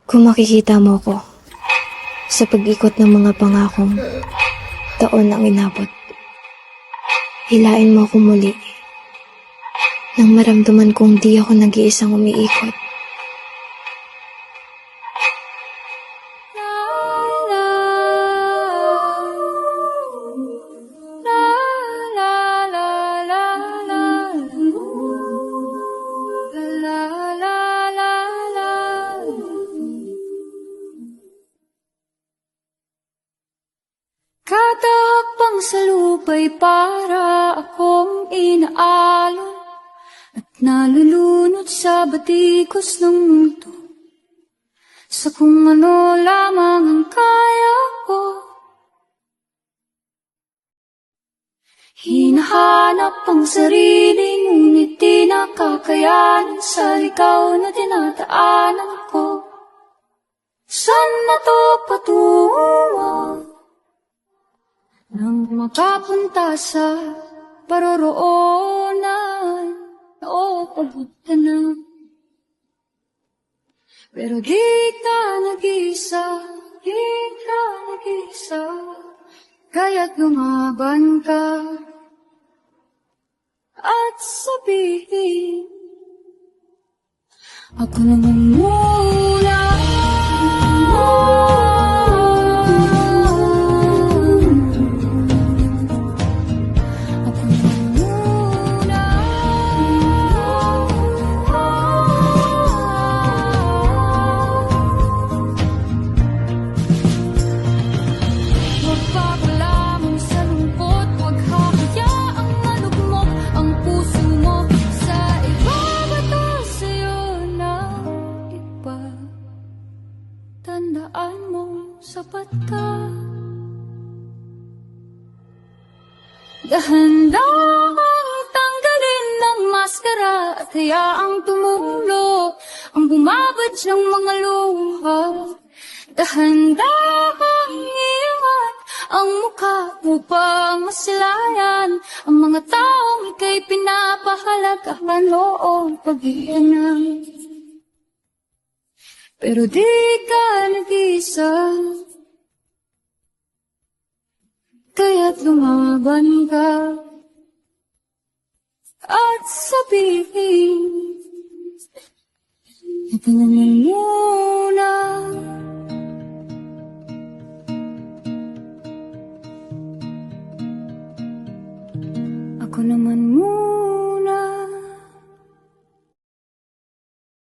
Kung makikita mo ko sa pag-ikot ng mga pangakong taon ang inabot, hilain mo ako muli nang maramdaman kong di ako nag-iisang umiikot. Kada hakbang sa lupa'y para akong inaalon at nalulunod sa batikos ng mundo, sa kung ano lamang ang kaya ko. Hinahanap ang sarili, ngunit di nakakayanan sa ligaw na dinadaanan ko. Saan na to patungo? Nang makapunta sa paroroonan o pabuta na. Pero di ka nag-isa, kaya't lumaban ka at sabihin, ako naman muna. Tandaan mo, sapat ka. Dahan-dahang tanggalin ng maskara at hayaang tumulo ang bumabad ng mga luha. Dahan-dahang iwan ang mukha upang masilayan ang mga taong ika'y pinapahalagahan noong pag-iinang. Pero di ka nag-isa, kaya't lumaban ka at sabihin, ito naman mo.